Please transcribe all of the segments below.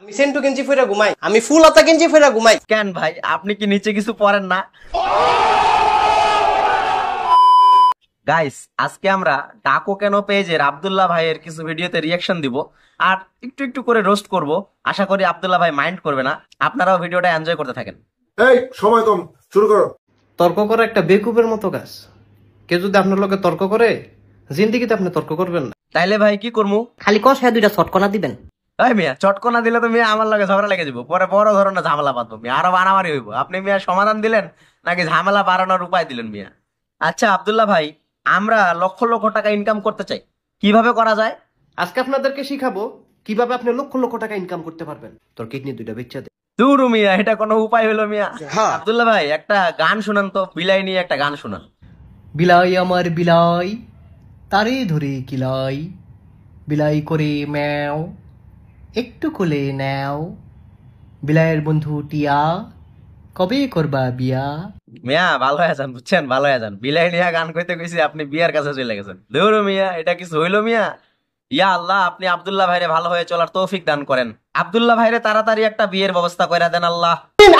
আমি সেন্টু গেঞ্জি পরে ঘুমাই, আমি ফুল হাতা গেঞ্জি পরে ঘুমাই। কেন ভাই, আপনি কি নিচে কিছু পরেন না? গাইস, আজকে আমরা ডাকো কেন পেজের আব্দুল্লাহ ভাইয়ের কিছু ভিডিওতে রিয়াকশন দিব আর একটু একটু করে রোস্ট করব। আশা করি আব্দুল্লাহ ভাই মাইন্ড করবে না, আপনারাও ভিডিওটা এনজয় করতে থাকেন। এই সময় কম, শুরু করো। তর্ক করা একটা বেকুবের মতো কাজ। কেউ যদি আপনার লগে তর্ক করে, জিন্দেগিতে আপনি তর্ক করবেন না। তাইলে ভাই কি করবো? খালি কষায় দুইটা ছটকনা দিবেন। এই মিয়া, চটকনা দিলে তো মিয়া আমার লগে ঝগড়া লেগে যাবো, পরে বড় ধরনের ঝামেলা বাঁধবো মিয়া, আরো বানাবাড়ি হইব। আপনি মিয়া সমাধান দিলেন নাকি ঝামেলা বাড়ানোর উপায় দিলেন মিয়া? আচ্ছা আব্দুল্লাহ ভাই, আমরা লক্ষ লক্ষ টাকা ইনকাম করতে চাই, কিভাবে করা যায়? আজকে আপনাদেরকে শিখাবো কিভাবে আপনি লক্ষ লক্ষ টাকা ইনকাম করতে পারবেন। তোর কিডনি দুইটা বেচা দে। দূর মিয়া, এটা কোনো উপায় হলো মিয়া? আব্দুল্লাহ ভাই একটা গান শুনান তো, বিলাই নিয়ে একটা গান শুনান। বিলাই আমার বিলাই, তারে ধরে কিলাই, বিলাই করে ম্যাও, একটু কোলে নাও, বিলাইয়ের বন্ধু টিয়া, কবে করবা বিয়া। মিয়া ভালো হয়ে যান, বুঝছেন, ভালো হয়ে যান। বিলাই নিয়ে গান কইতে কইছি, আপনি বিয়ার কাছে চলে গেছেন। দূর মিয়া, এটা কিছু হইলো মিয়া? ইয়া আল্লাহ, আপনি আব্দুল্লাহ ভাইরে ভালো হয়ে চলার তৌফিক দান করেন। আব্দুল্লাহ ভাইরে তাড়াতাড়ি একটা বিয়ের ব্যবস্থা করে দেন আল্লাহ।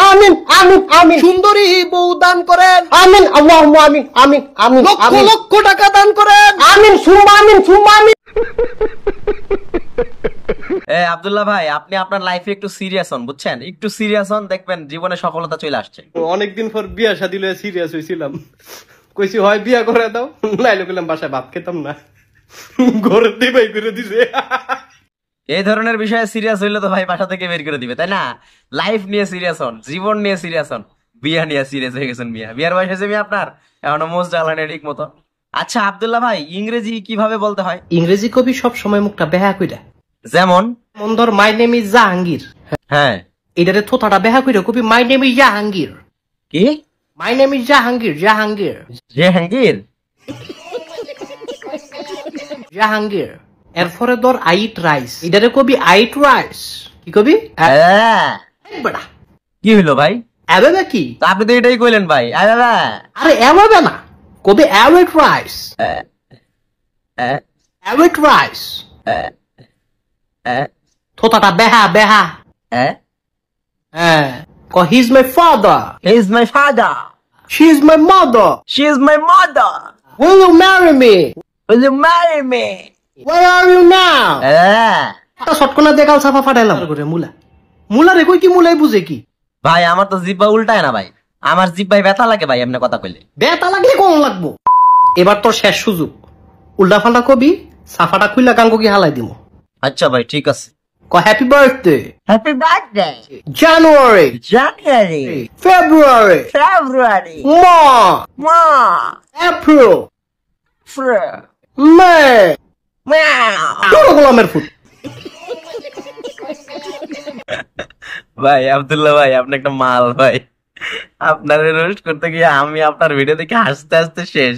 আমিন আমিন আমিন। সুন্দরী বউ দান করেন। আমিন আল্লাহুম্মা আমিন আমিন আমিন। লক্ষ লক্ষ টাকা দান করেন। আমিন সুম্মা আমিন সুম্মা আমিন। আব্দুল্লাহ ভাই, আপনি আপনার লাইফে একটু সিরিয়াস হন, বুঝছেন, একটু সিরিয়াস হন, দেখবেন জীবনে সফলতা চলে আসছে। অনেকদিন পর বিয়া শাদী লয়ে সিরিয়াস হইছিলাম, কইছি হয় বিয়া করে দাও, নাইলে কইলাম বাসায় ভাত খেতাম না, ঘরে দিয়ে বাই করে দিছে। এই ধরনের বিষয়ে সিরিয়াস হইলে তো ভাই বাসা থেকে বের করে দিবে, তাই না? লাইফ নিয়ে সিরিয়াস হন, জীবন নিয়ে সিরিয়াস হন। বিয়া নিয়ে সিরিয়াস হয়ে গেছেন মিয়া, বিয়ার বয়স হয়েছে মিয়া আপনার, এখনো মোজ জ্বালানি ঠিক মতো। আচ্ছা আব্দুল্লাহ ভাই, ইংরেজি কিভাবে বলতে হয়? ইংরেজি কবি সব সময় মুখটা বেহা কইরা, যেমন মন ধর মাই নেম ইজ জাহাঙ্গীর, হ্যাঁ, এটারে থোথাটা বেহা কইরা কবি মাই নেম ইজ জাহাঙ্গীর। কি? My name is Jahangir, Jahangir Jahangir, Jahangir. এরপরে ধর আইট রাইস, এটারে কবি আইট রাইস। কি কবি? বড়া কি হইলো ভাই? এভাবে কি? তা আপনি তো এটাই কইলেন ভাই। আরে এভাবে না, কবি অ্যাওয়েট রাইস, অ্যাওয়েট রাইস। থোথাটা বেহা বেহা। হ্যাঁ, he is my father, he is my father, she is my mother, she is my mother, will you marry me, will you marry me, where are you now? শটকনা দেখাল সাফা ফাটাইলাম করে মুলা। মুলা রে কই কি মুলাই বুঝে কি? ভাই আমার তো জিব্বা উল্টায় না ভাই, আমার জিব্বায় ব্যথা লাগে ভাই এমনি কথা কইলে। ব্যথা লাগলে কোন লাগবো? এবার তোর শেষ সুযোগ, উল্টা ফাল্টা কবি, সাফাটা খুইলা গাঙ্গো কি হালাই দিমু। আচ্ছা ভাই ঠিক আছে। ক হ্যাপি বার্থডে, হ্যাপি বার্থডে, জানুয়ারি, জানুয়ারি, ফেব্রুয়ারি, ফেব্রুয়ারি, মার্চ, এপ্রিল, মে। গোলামের ফুট। ভাই আব্দুল্লাহ ভাই, আপনি একটা মাল ভাই, আপনার রোস্ট করতে গিয়ে আমি আপনার ভিডিও দেখে হাসতে হাসতে শেষ।